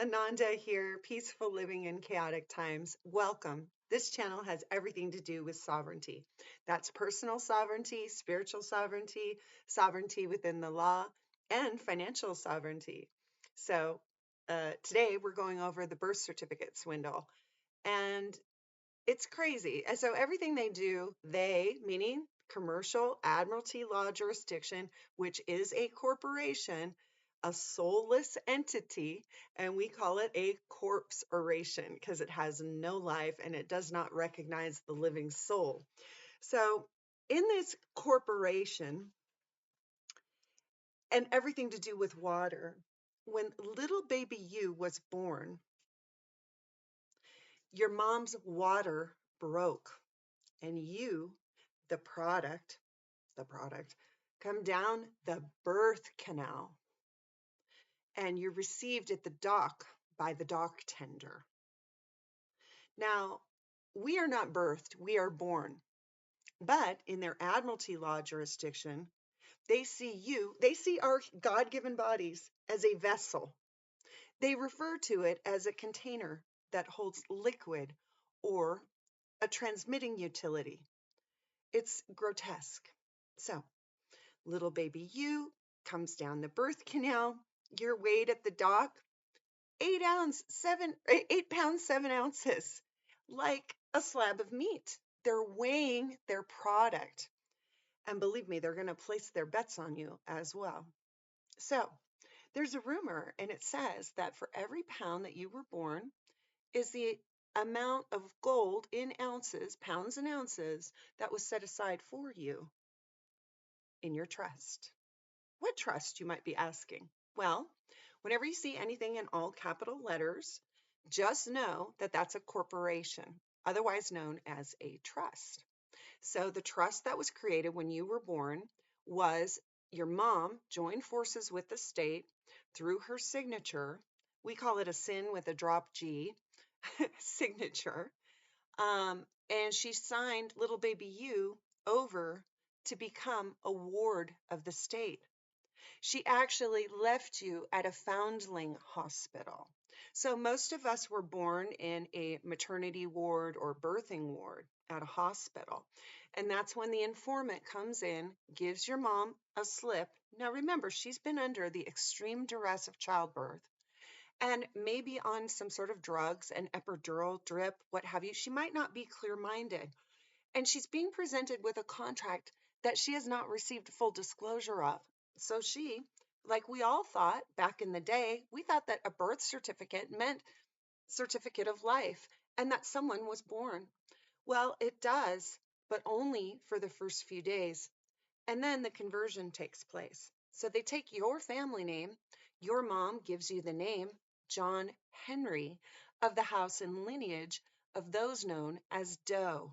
Ananda here, peaceful living in chaotic times. Welcome. This channel has everything to do with sovereignty. That's personal sovereignty, spiritual sovereignty, sovereignty within the law, and financial sovereignty. So, today we're going over the birth certificate swindle. And it's crazy. And so everything they do, they, meaning commercial admiralty law jurisdiction, which is a corporation, a soulless entity, and we call it a corpse oration because it has no life and it does not recognize the living soul. So in this corporation and everything to do with water, when little baby you was born, your mom's water broke and you, the product, come down the birth canal and you're received at the dock by the dock tender. Now, we are not birthed, we are born. But in their admiralty law jurisdiction, they see our God given bodies as a vessel. They refer to it as a container that holds liquid or a transmitting utility. It's grotesque. So, little baby you comes down the birth canal. Your weight at the dock, 8 pounds 7 ounces, like a slab of meat. They're weighing their product. And believe me, they're going to place their bets on you as well. So there's a rumor, and it says that for every pound that you were born is the amount of gold in ounces, pounds and ounces, that was set aside for you in your trust. What trust, you might be asking? Well, whenever you see anything in all capital letters, just know that that's a corporation, otherwise known as a trust. So the trust that was created when you were born was your mom joined forces with the state through her signature. We call it a sin with a drop G signature. And she signed little baby you over to become a ward of the state. She actually left you at a foundling hospital. So most of us were born in a maternity ward or birthing ward at a hospital. And that's when the informant comes in, gives your mom a slip. Now remember, she's been under the extreme duress of childbirth and maybe on some sort of drugs, an epidural drip, what have you. She might not be clear minded. And she's being presented with a contract that she has not received full disclosure of. So she, like we all thought back in the day, we thought that a birth certificate meant certificate of life and that someone was born. Well, it does, but only for the first few days. And then the conversion takes place. So they take your family name. Your mom gives you the name John Henry of the house and lineage of those known as Doe.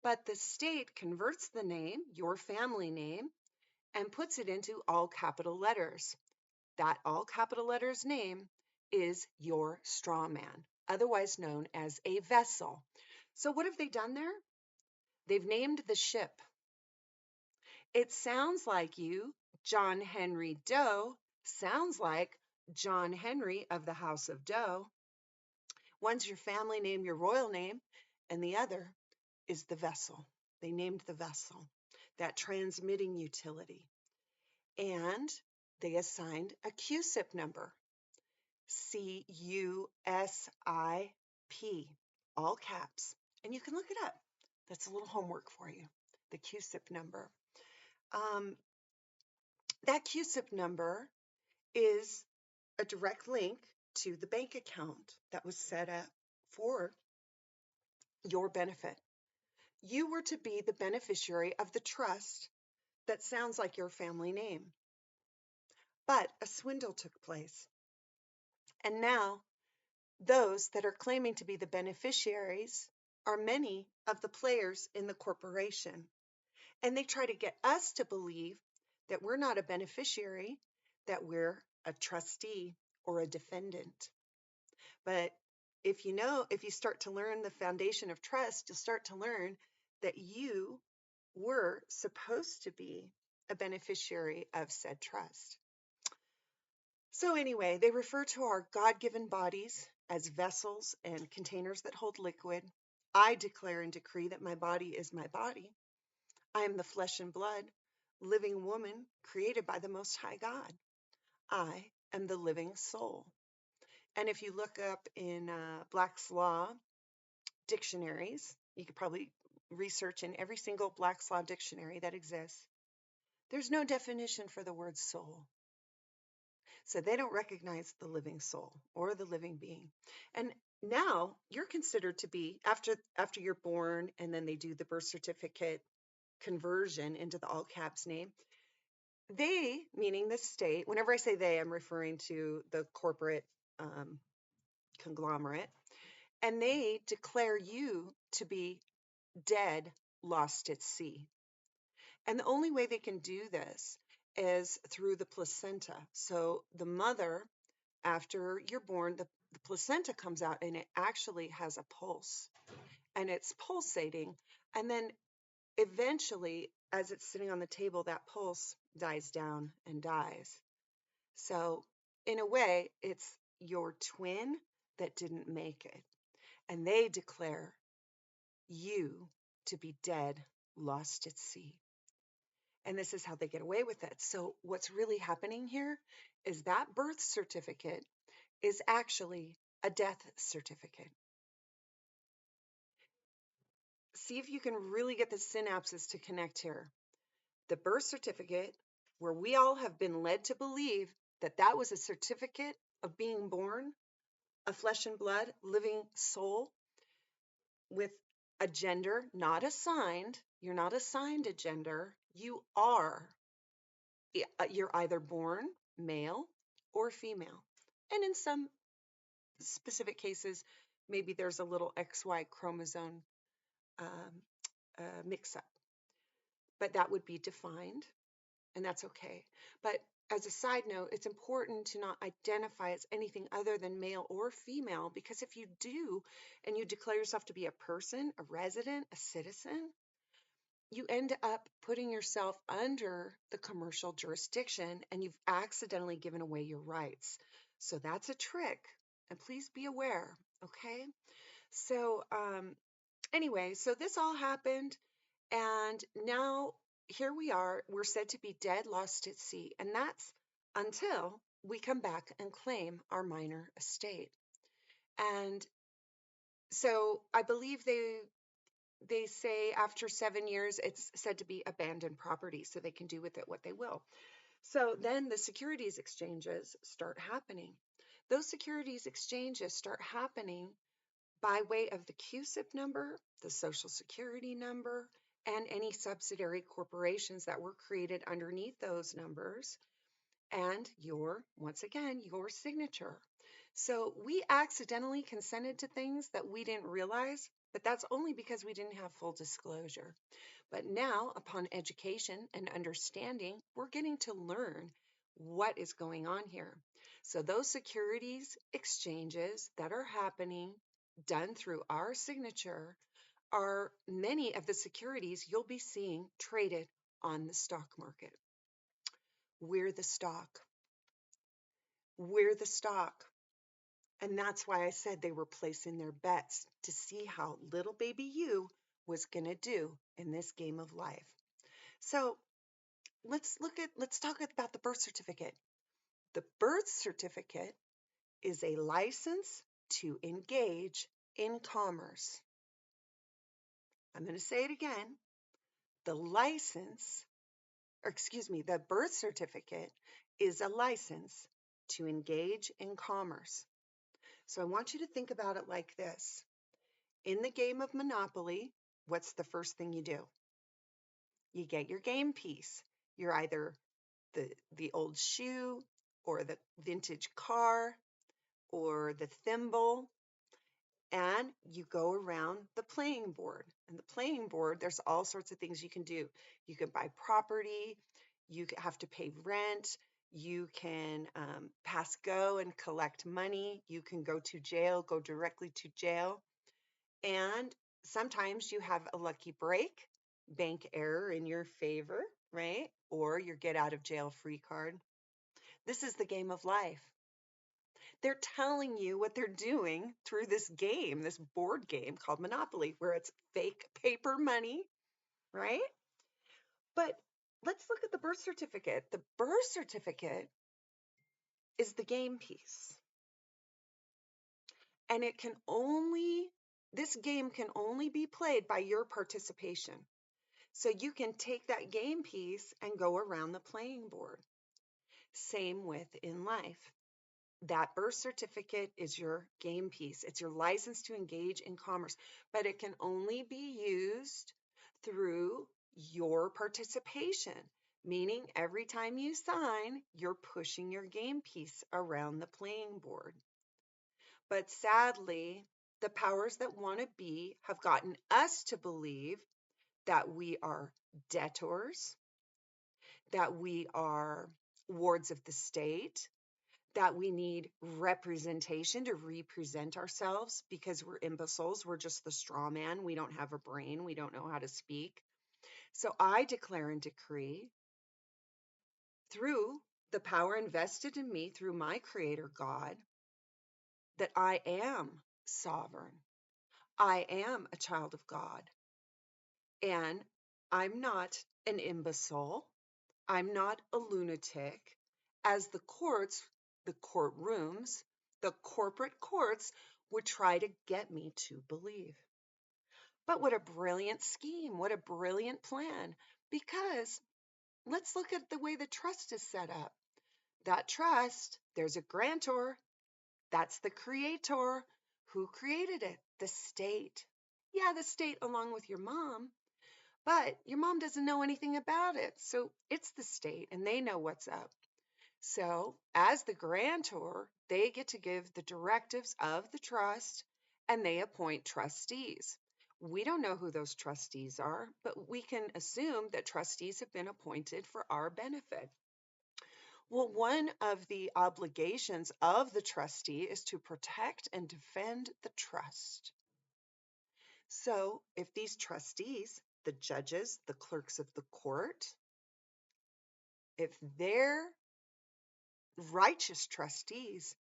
But the state converts the name, your family name, and puts it into all capital letters. That all capital letters name is your straw man, otherwise known as a vessel. So what have they done there? They've named the ship. It sounds like you, John Henry Doe, sounds like John Henry of the House of Doe. One's your family name, your royal name, and the other is the vessel. They named the vessel, that transmitting utility. And they assigned a CUSIP number, CUSIP, all caps. And you can look it up. That's a little homework for you, the CUSIP number. Um, that CUSIP number is a direct link to the bank account that was set up for your benefit. You were to be the beneficiary of the trust that sounds like your family name. But a swindle took place. And now those that are claiming to be the beneficiaries are many of the players in the corporation. And they try to get us to believe that we're not a beneficiary, that we're a trustee or a defendant. But if you start to learn the foundation of trust, you'll start to learn that you were supposed to be a beneficiary of said trust. So, anyway, they refer to our God given bodies as vessels and containers that hold liquid. I declare and decree that my body is my body. I am the flesh and blood, living woman created by the Most High God. I am the living soul. And if you look up in Black's Law dictionaries, you could probably research in every single Black's Law dictionary that exists. There's no definition for the word soul. So they don't recognize the living soul or the living being. And now you're considered to be after you're born and then they do the birth certificate conversion into the all caps name. They, meaning the state, whenever I say they, I'm referring to the corporate um, conglomerate, and they declare you to be dead, lost at sea. And the only way they can do this is through the placenta. So the mother, after you're born, the placenta comes out and it actually has a pulse and it's pulsating. And then eventually, as it's sitting on the table, that pulse dies down and dies. So, in a way, it's your twin that didn't make it. And they declare you to be dead, lost at sea. And this is how they get away with it. So, what's really happening here is that birth certificate is actually a death certificate. See if you can really get the synapses to connect here. The birth certificate, where we all have been led to believe that that was a certificate of being born, a flesh and blood, living soul with a gender not assigned. You're not assigned a gender. You are. You're either born male or female. And in some specific cases, maybe there's a little XY chromosome um, mix up. But that would be defined, and that's okay. But as a side note, it's important to not identify as anything other than male or female, because if you do and you declare yourself to be a person, a resident, a citizen, you end up putting yourself under the commercial jurisdiction and you've accidentally given away your rights. So that's a trick. And please be aware, okay? So, anyway, so this all happened. And now here we are. We're said to be dead, lost at sea. And that's until we come back and claim our minor estate. And so I believe they say after 7 years, it's said to be abandoned property, so they can do with it what they will. So then the securities exchanges start happening. Those securities exchanges start happening by way of the QSIP number, the Social Security number, and any subsidiary corporations that were created underneath those numbers, and once again, your signature. So we accidentally consented to things that we didn't realize, but that's only because we didn't have full disclosure. But now, upon education and understanding, we're getting to learn what is going on here. So those securities exchanges that are happening, done through our signature, are many of the securities you'll be seeing traded on the stock market. We're the stock. We're the stock. And that's why I said they were placing their bets to see how little baby you was going to do in this game of life. So let's talk about the birth certificate. The birth certificate is a license to engage in commerce. I'm going to say it again. The license, or excuse me, the birth certificate is a license to engage in commerce. So I want you to think about it like this. In the game of Monopoly, what's the first thing you do? You get your game piece. You're either the old shoe or the vintage car or the thimble, and you go around the playing board. And the playing board, there's all sorts of things you can do. You can buy property, you have to pay rent, you can pass go and collect money, you can go to jail, go directly to jail. And sometimes you have a lucky break, bank error in your favor, right? Or your get out of jail free card. This is the game of life. They're telling you what they're doing through this game, this board game called Monopoly, where it's fake paper money, right? But let's look at the birth certificate. The birth certificate is the game piece. And this game can only be played by your participation. So you can take that game piece and go around the playing board. Same with in life. That birth certificate is your game piece. It's your license to engage in commerce, but it can only be used through your participation, meaning every time you sign, you're pushing your game piece around the playing board. But sadly, the powers that want to be have gotten us to believe that we are debtors, that we are wards of the state, that we need representation to represent ourselves because we're imbeciles. We're just the straw man. We don't have a brain. We don't know how to speak. So I declare and decree through the power invested in me through my creator God that I am sovereign. I am a child of God. And I'm not an imbecile. I'm not a lunatic. As the courts, the courtrooms, the corporate courts would try to get me to believe. But what a brilliant scheme. What a brilliant plan. Because let's look at the way the trust is set up. That trust, there's a grantor. That's the creator. Who created it? The state. Yeah, the state along with your mom. But your mom doesn't know anything about it. So it's the state and they know what's up. So as the grantor, they get to give the directives of the trust and they appoint trustees. We don't know who those trustees are, but we can assume that trustees have been appointed for our benefit. Well, one of the obligations of the trustee is to protect and defend the trust. So if these trustees, the judges, the clerks of the court, if they're righteous trustees,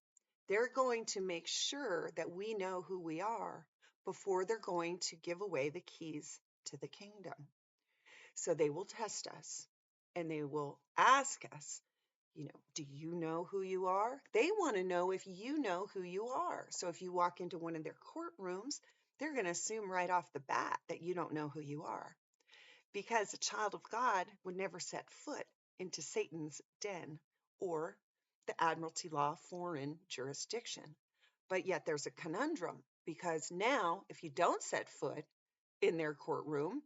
they're going to make sure that we know who we are before they're going to give away the keys to the kingdom. So they will test us and they will ask us, do you know who you are? They want to know if you know who you are. So if you walk into one of their courtrooms, they're going to assume right off the bat that you don't know who you are, because a child of God would never set foot into Satan's den or the Admiralty Law foreign jurisdiction. But yet there's a conundrum, because now if you don't set foot in their courtroom,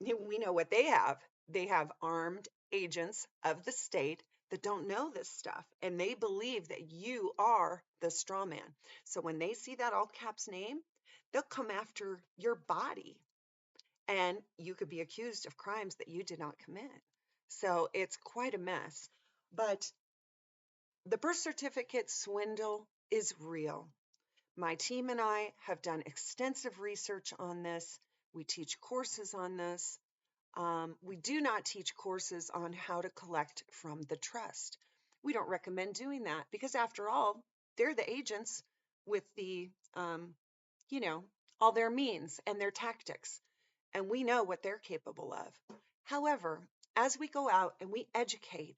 we know what they have. They have armed agents of the state that don't know this stuff, and they believe that you are the straw man. So when they see that all caps name, they'll come after your body, and you could be accused of crimes that you did not commit. So it's quite a mess. But the birth certificate swindle is real. My team and I have done extensive research on this. We teach courses on this. We do not teach courses on how to collect from the trust. We don't recommend doing that because, after all, they're the agents with you know, all their means and their tactics, and we know what they're capable of. However, as we go out and we educate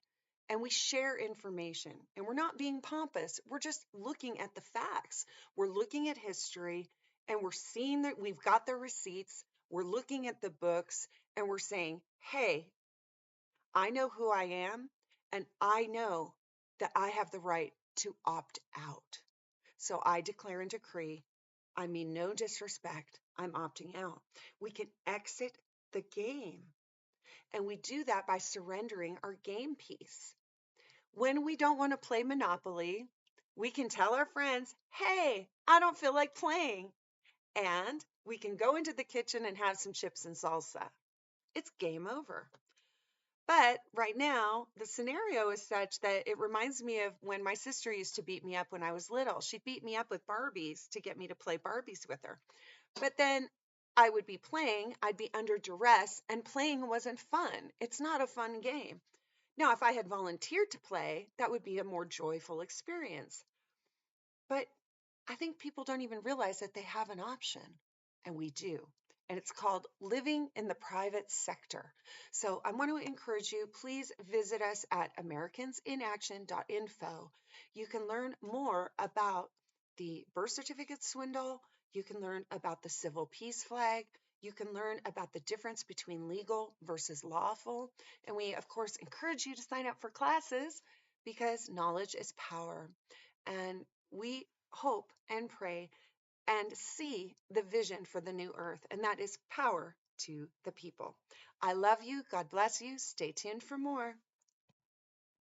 and we share information, and we're not being pompous, we're just looking at the facts. We're looking at history and we're seeing that we've got the receipts. We're looking at the books and we're saying, hey, I know who I am, and I know that I have the right to opt out. So I declare and decree, I mean no disrespect, I'm opting out. We can exit the game. And we do that by surrendering our game piece. When we don't want to play Monopoly, we can tell our friends, hey, I don't feel like playing. And we can go into the kitchen and have some chips and salsa. It's game over. But right now, the scenario is such that it reminds me of when my sister used to beat me up when I was little. She'd beat me up with Barbies to get me to play Barbies with her. But then I would be playing, I'd be under duress, and playing wasn't fun. It's not a fun game. Now, if I had volunteered to play, that would be a more joyful experience. But I think people don't even realize that they have an option, and we do. And it's called living in the private sector. So I want to encourage you, please visit us at americansinaction.info. You can learn more about the birth certificate swindle. You can learn about the civil peace flag. You can learn about the difference between legal versus lawful. And we, of course, encourage you to sign up for classes because knowledge is power. And we hope and pray and see the vision for the new earth, and that is power to the people. I love you. God bless you. Stay tuned for more.